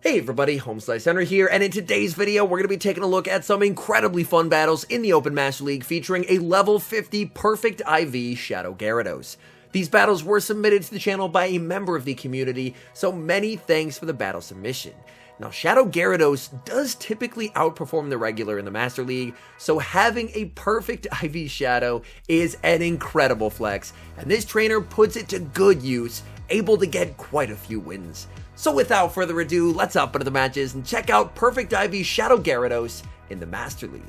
Hey everybody, HomeSliceHenry here, and in today's video, we're going to be taking a look at some incredibly fun battles in the Open Master League featuring a level 50 perfect IV Shadow Gyarados. These battles were submitted to the channel by a member of the community, so many thanks for the battle submission. Now, Shadow Gyarados does typically outperform the regular in the Master League, so having a perfect IV Shadow is an incredible flex, and this trainer puts it to good use, able to get quite a few wins. So without further ado, let's hop into the matches and check out Perfect IV Shadow Gyarados in the Master League.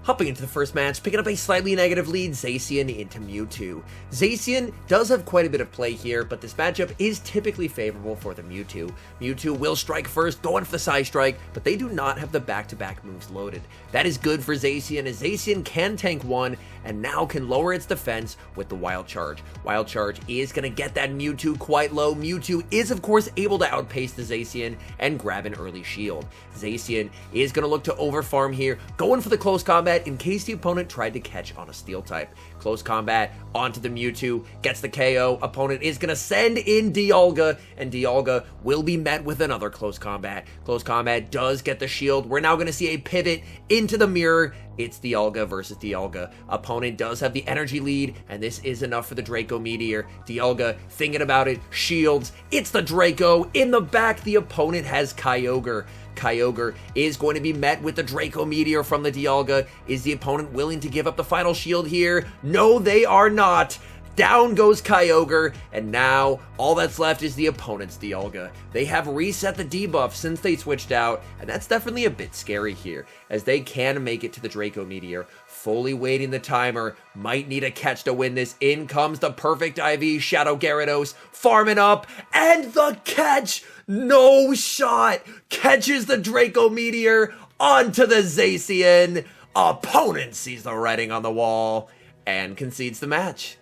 Hopping into the first match, picking up a slightly negative lead, Zacian into Mewtwo. Zacian does have quite a bit of play here, but this matchup is typically favorable for the Mewtwo. Mewtwo will strike first, going for the side strike, but they do not have the back-to-back moves loaded. That is good for Zacian, as Zacian can tank one, and now can lower its defense with the Wild Charge. Wild Charge is going to get that Mewtwo quite low. Mewtwo is, of course, able to outpace the Zacian and grab an early shield. Zacian is going to look to overfarm here, going for the close combat in case the opponent tried to catch on a steel type. Close combat onto the Mewtwo, gets the KO. Opponent is going to send in Dialga, and Dialga will be met with another close combat. Close combat does get the shield. We're now going to see a pivot into the mirror. It's Dialga versus Dialga. Opponent does have the energy lead, and this is enough for the Draco Meteor. Dialga thinking about it, shields. It's the Draco. In the back, the opponent has Kyogre. Kyogre is going to be met with the Draco Meteor from the Dialga. Is the opponent willing to give up the final shield here? No, they are not. Down goes Kyogre, and now all that's left is the opponent's Dialga. They have reset the debuff since they switched out, and that's definitely a bit scary here, as they can make it to the Draco Meteor. Fully waiting the timer, might need a catch to win this. In comes the perfect IV Shadow Gyarados, farming up, and the catch! No shot! Catches the Draco Meteor onto the Zacian. Opponent sees the writing on the wall and concedes the match.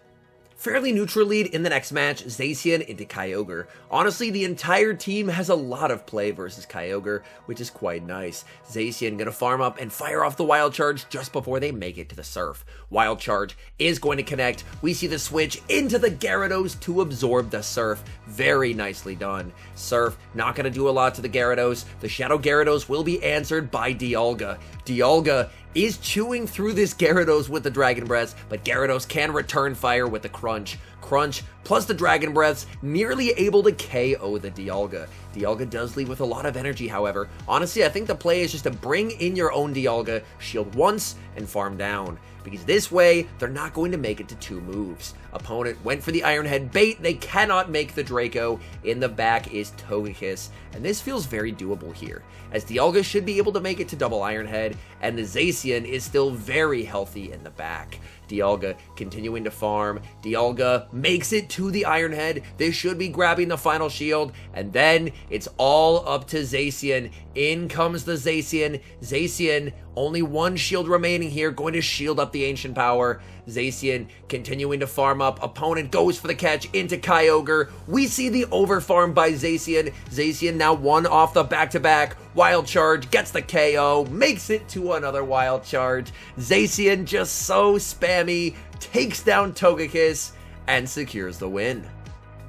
Fairly neutral lead in the next match, Zacian into Kyogre. Honestly, the entire team has a lot of play versus Kyogre, which is quite nice. Zacian gonna farm up and fire off the Wild Charge just before they make it to the Surf. Wild Charge is going to connect. We see the switch into the Gyarados to absorb the Surf. Very nicely done. Surf not gonna do a lot to the Gyarados. The Shadow Gyarados will be answered by Dialga. Dialga is chewing through this Gyarados with the Dragon Breaths, but Gyarados can return fire with the Crunch. Crunch plus the Dragon Breaths, nearly able to KO the Dialga. Dialga does leave with a lot of energy, however. Honestly, I think the play is just to bring in your own Dialga, shield once, and farm down, because this way, they're not going to make it to 2 moves. Opponent went for the Iron Head bait. They cannot make the Draco. In the back is Togekiss, and this feels very doable here, as Dialga should be able to make it to double Iron Head, and the Zacian is still very healthy in the back. Dialga continuing to farm. Dialga makes it to the Iron Head. They should be grabbing the final shield, and then it's all up to Zacian. In comes the Zacian. Zacian, only 1 shield remaining here, going to shield up the Ancient Power. Zacian continuing to farm up. Opponent goes for the catch into Kyogre. We see the overfarm by Zacian. Zacian now 1 off the back-to-back. Wild Charge gets the KO, makes it to another Wild Charge. Zacian just so spammy, takes down Togekiss, and secures the win.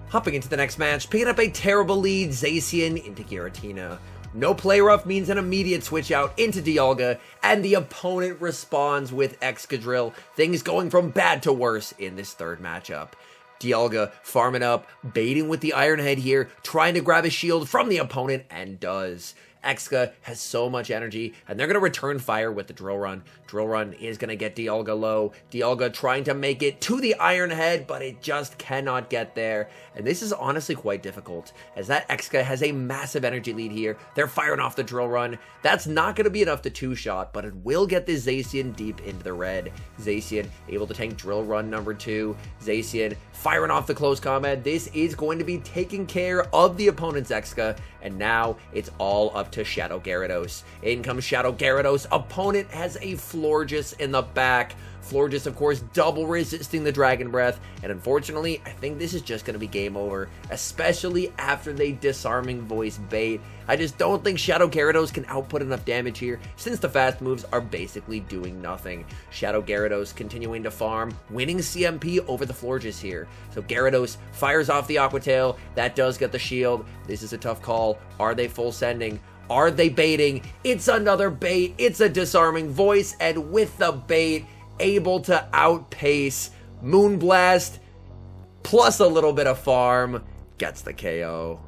Hopping into the next match, picking up a terrible lead, Zacian into Giratina. No play rough means an immediate switch out into Dialga, and the opponent responds with Excadrill. Things going from bad to worse in this third matchup. Dialga farming up, baiting with the Iron Head here, trying to grab a shield from the opponent, and does. Exca has so much energy, and they're going to return fire with the Drill Run. Drill Run is going to get Dialga low. Dialga trying to make it to the Iron Head, but it just cannot get there. And this is honestly quite difficult, as that Exca has a massive energy lead here. They're firing off the Drill Run. That's not going to be enough to 2-shot, but it will get the Zacian deep into the red. Zacian able to tank Drill Run number 2. Zacian firing off the close combat. This is going to be taking care of the opponent's Exca, and now it's all up enough to Shadow Gyarados. In comes Shadow Gyarados. Opponent has a Florges in the back. Florges, of course, double resisting the Dragon Breath, and unfortunately, I think this is just going to be game over, especially after they Disarming Voice bait. I just don't think Shadow Gyarados can output enough damage here, since the fast moves are basically doing nothing. Shadow Gyarados continuing to farm, winning CMP over the Florges here. So Gyarados fires off the Aqua Tail, that does get the shield. This is a tough call. Are they full sending? Are they baiting? It's another bait, it's a Disarming Voice, and with the bait, able to outpace Moonblast, plus a little bit of farm, gets the KO.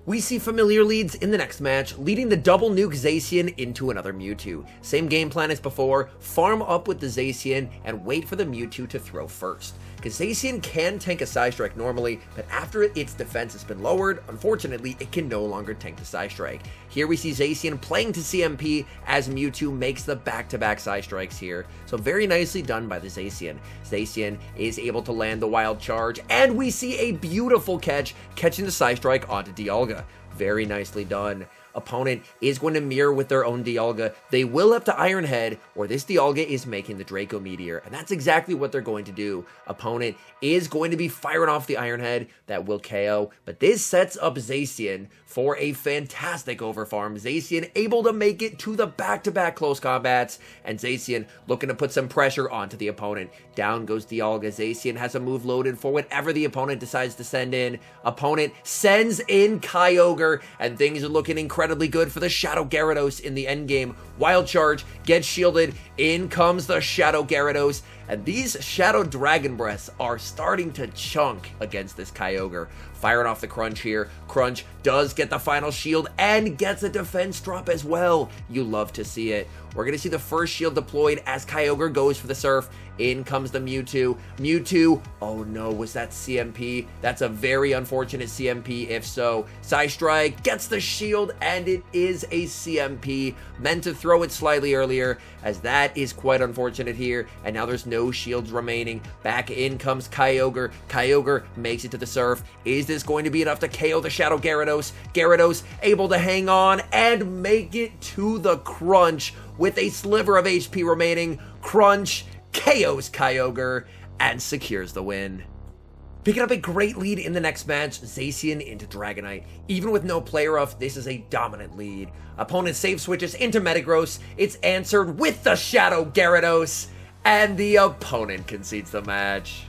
We see familiar leads in the next match, leading the double nuke Zacian into another Mewtwo. Same game plan as before, farm up with the Zacian and wait for the Mewtwo to throw first. Because Zacian can tank a Psystrike normally, but after its defense has been lowered, unfortunately, it can no longer tank the Psystrike. Here we see Zacian playing to CMP as Mewtwo makes the back-to-back Psystrikes here. So very nicely done by the Zacian. Zacian is able to land the Wild Charge, and we see a beautiful catch, catching the Psystrike onto Dialga. Very nicely done. Opponent is going to mirror with their own Dialga. They will have to Iron Head, or this Dialga is making the Draco Meteor, and that's exactly what they're going to do. Opponent is going to be firing off the Iron Head. That will KO, but this sets up Zacian for a fantastic overfarm. Zacian able to make it to the back-to-back close combats, and Zacian looking to put some pressure onto the opponent. Down goes Dialga. Zacian has a move loaded for whatever the opponent decides to send in. Opponent sends in Kyogre, and things are looking incredibly good for the Shadow Gyarados in the endgame. Wild Charge gets shielded. In comes the Shadow Gyarados, and these Shadow Dragon Breaths are starting to chunk against this Kyogre. Firing off the Crunch here. Crunch does get the final shield and gets a defense drop as well. You love to see it. We're going to see the first shield deployed as Kyogre goes for the Surf. In comes the Mewtwo. Mewtwo, oh no, was that CMP? That's a very unfortunate CMP if so. Psystrike gets the shield, and it is a CMP. Meant to throw it slightly earlier, as that is quite unfortunate here, and now there's no shields remaining. Back in comes Kyogre. Kyogre makes it to the Surf. Is this going to be enough to KO the Shadow Gyarados? Gyarados able to hang on and make it to the Crunch with a sliver of HP remaining. Crunch KOs Kyogre and secures the win. Picking up a great lead in the next match, Zacian into Dragonite. Even with no player off, this is a dominant lead. Opponent save switches into Metagross. It's answered with the Shadow Gyarados, and the opponent concedes the match.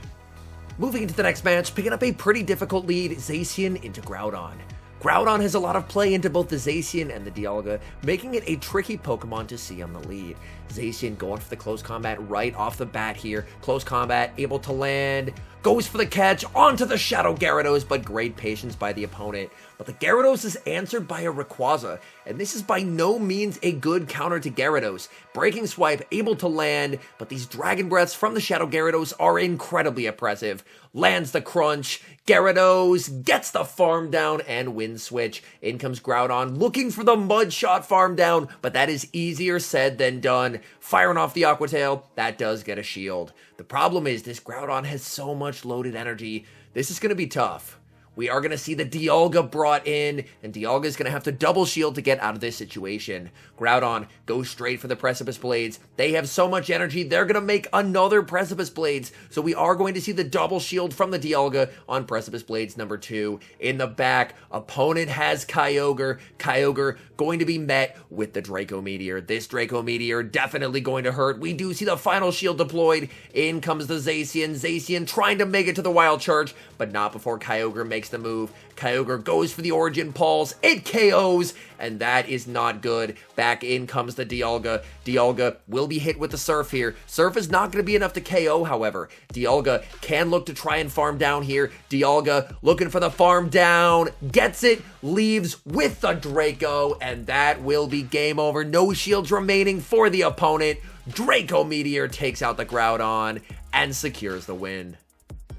Moving into the next match, picking up a pretty difficult lead, Zacian into Groudon. Groudon has a lot of play into both the Zacian and the Dialga, making it a tricky Pokemon to see on the lead. Zacian going for the close combat right off the bat here. Close combat, able to land, goes for the catch onto the Shadow Gyarados, but great patience by the opponent. But the Gyarados is answered by a Rayquaza, and this is by no means a good counter to Gyarados. Breaking Swipe, able to land, but these Dragon Breaths from the Shadow Gyarados are incredibly oppressive. Lands the Crunch, Gyarados gets the farm down and win switch. In comes Groudon looking for the Mud Shot farm down, but that is easier said than done. Firing off the Aqua Tail, that does get a shield. The problem is this Groudon has so much loaded energy. This is going to be tough. We are going to see the Dialga brought in, and Dialga is going to have to double shield to get out of this situation. Groudon goes straight for the Precipice Blades. They have so much energy, they're going to make another Precipice Blades. So we are going to see the double shield from the Dialga on Precipice Blades number 2. In the back, opponent has Kyogre. Kyogre going to be met with the Draco Meteor. This Draco Meteor definitely going to hurt. We do see the final shield deployed. In comes the Zacian. Zacian trying to make it to the Wild Charge, but not before Kyogre makes the move. Kyogre goes for the Origin Pulse. It KOs, and that is not good. Back in comes the Dialga. Dialga will be hit with the Surf here. Surf is not going to be enough to KO, however. Dialga can look to try and farm down here. Dialga looking for the farm down. Gets it. Leaves with the Draco, and that will be game over. No shields remaining for the opponent. Draco Meteor takes out the Groudon and secures the win.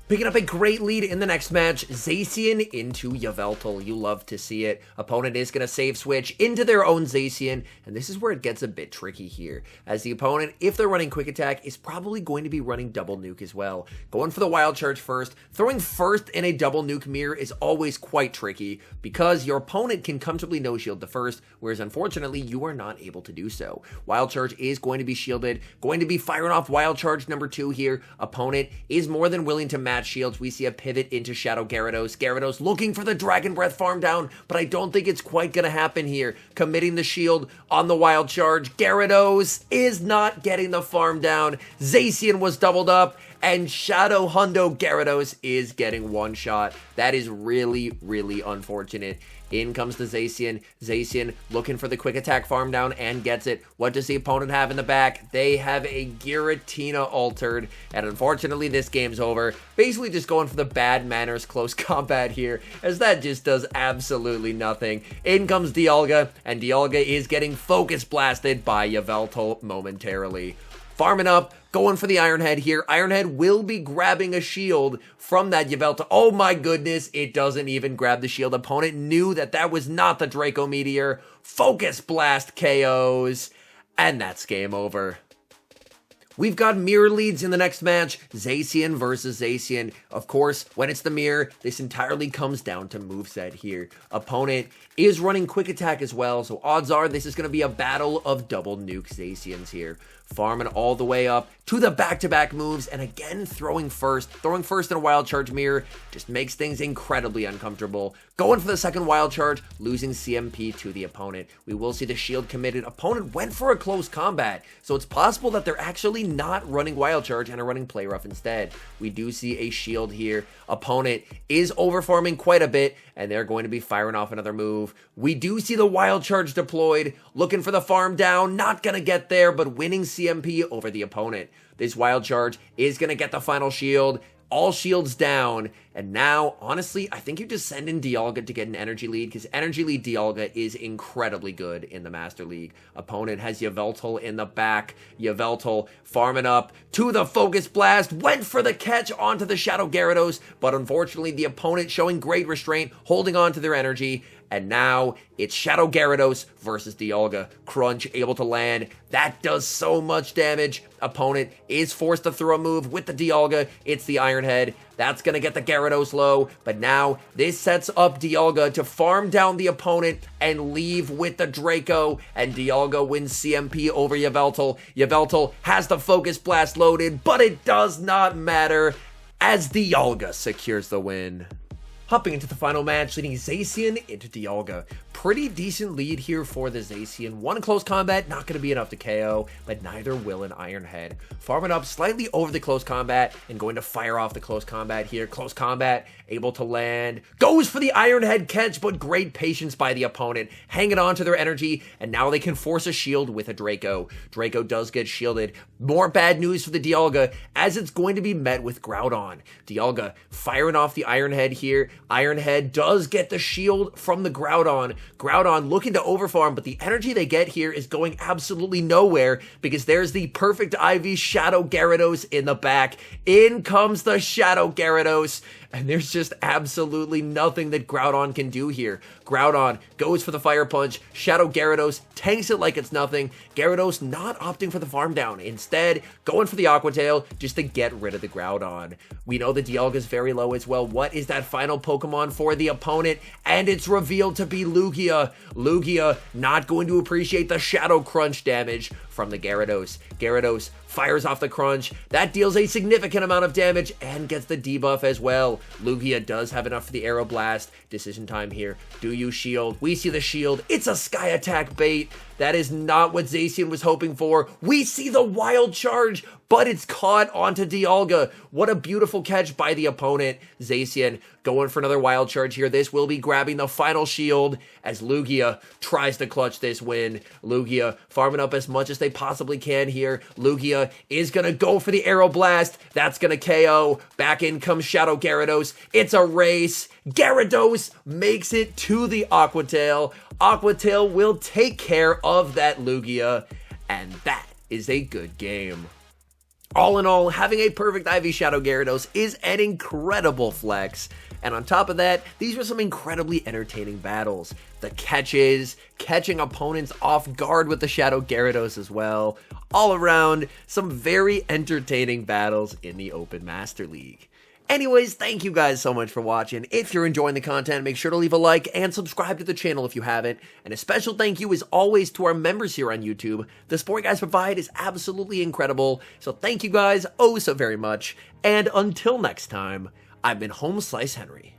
Picking up a great lead in the next match, Zacian into Yveltal. You love to see it. Opponent is going to save switch into their own Zacian, and this is where it gets a bit tricky here, as the opponent, if they're running quick attack, is probably going to be running double nuke as well. Going for the wild charge first, throwing first in a double nuke mirror is always quite tricky, because your opponent can comfortably no shield the first, whereas unfortunately you are not able to do so. Wild charge is going to be shielded, going to be firing off wild charge number 2 here. Opponent is more than willing to match shields. We see a pivot into Shadow Gyarados. Gyarados looking for the Dragon Breath farm down, but I don't think it's quite going to happen here. Committing the shield on the wild charge. Gyarados is not getting the farm down. Zacian was doubled up, and Shadow Hundo Gyarados is getting one shot. That is really, really unfortunate. In comes the Zacian. Zacian looking for the quick attack farm down and gets it. What does the opponent have in the back? They have a Giratina altered, and unfortunately this game's over. Basically just going for the bad manners close combat here, as that just does absolutely nothing. In comes Dialga, and Dialga is getting focus blasted by Yveltal momentarily. Farming up, going for the Iron Head here. Iron Head will be grabbing a shield from that Yveltal. Oh my goodness, it doesn't even grab the shield. Opponent knew that that was not the Draco Meteor. Focus Blast KOs, and that's game over. We've got mirror leads in the next match, Zacian versus Zacian. Of course, when it's the mirror, this entirely comes down to moveset here. Opponent is running quick attack as well, so odds are this is going to be a battle of double nuke Zacians here. Farming all the way up to the back-to-back moves, and again throwing first in a wild charge mirror just makes things incredibly uncomfortable. Going for the second wild charge, losing CMP to the opponent. We will see the shield committed. Opponent went for a close combat, so it's possible that they're actually not running wild charge and are running play rough instead. We do see a shield here. Opponent is overfarming quite a bit, and they're going to be firing off another move. We do see the wild charge deployed, looking for the farm down, not gonna get there, but winning CMP over the opponent. This wild charge is gonna get the final shield. All shields down, and now, honestly, I think you just send in Dialga to get an energy lead, because energy lead Dialga is incredibly good in the Master League. Opponent has Yveltal in the back. Yveltal farming up to the Focus Blast, went for the catch onto the Shadow Gyarados, but unfortunately the opponent showing great restraint, holding on to their energy, and now it's Shadow Gyarados versus Dialga. Crunch able to land. That does so much damage. Opponent is forced to throw a move with the Dialga. It's the Iron Head. That's going to get the Gyarados low, but now this sets up Dialga to farm down the opponent and leave with the Draco, and Dialga wins CMP over Yveltal. Yveltal has the Focus Blast loaded, but it does not matter, as Dialga secures the win. Hopping into the final match, leading Zacian into Dialga. Pretty decent lead here for the Zacian. One close combat, not going to be enough to KO, but neither will an Iron Head. Farming up slightly over the close combat and going to fire off the close combat here. Close combat, able to land. Goes for the Iron Head catch, but great patience by the opponent. Hanging on to their energy, and now they can force a shield with a Draco. Draco does get shielded. More bad news for the Dialga, as it's going to be met with Groudon. Dialga firing off the Iron Head here. Iron Head does get the shield from the Groudon. Groudon looking to overfarm, but the energy they get here is going absolutely nowhere, because there's the perfect IV Shadow Gyarados in the back. In comes the Shadow Gyarados, and there's just absolutely nothing that Groudon can do here. Groudon goes for the Fire Punch. Shadow Gyarados tanks it like it's nothing. Gyarados not opting for the farm down. Instead, going for the Aqua Tail just to get rid of the Groudon. We know the Dialga is very low as well. What is that final Pokemon for the opponent? And it's revealed to be Lugia. Lugia not going to appreciate the Shadow Crunch damage from the Gyarados. Gyarados fires off the Crunch. That deals a significant amount of damage and gets the debuff as well. Lugia does have enough for the Aero Blast. Decision time here. Do you shield? We see the shield. It's a Sky Attack bait. That is not what Zacian was hoping for. We see the Wild Charge, but it's caught onto Dialga. What a beautiful catch by the opponent. Zacian going for another Wild Charge here. This will be grabbing the final shield as Lugia tries to clutch this win. Lugia farming up as much as they possibly can here. Lugia is going to go for the Aero Blast. That's going to KO. Back in comes Shadow Gyarados. It's a race. Gyarados makes it to the Aqua Tail. Aqua Tail will take care of that Lugia, and that is a good game. All in all, having a perfect IV Shadow Gyarados is an incredible flex. And on top of that, these were some incredibly entertaining battles. The catches, catching opponents off guard with the Shadow Gyarados as well. All around, some very entertaining battles in the Open Master League. Anyways, thank you guys so much for watching. If you're enjoying the content, make sure to leave a like and subscribe to the channel if you haven't. And a special thank you as always to our members here on YouTube. The support you guys provide is absolutely incredible. So thank you guys oh so very much. And until next time, I've been HomeSliceHenry.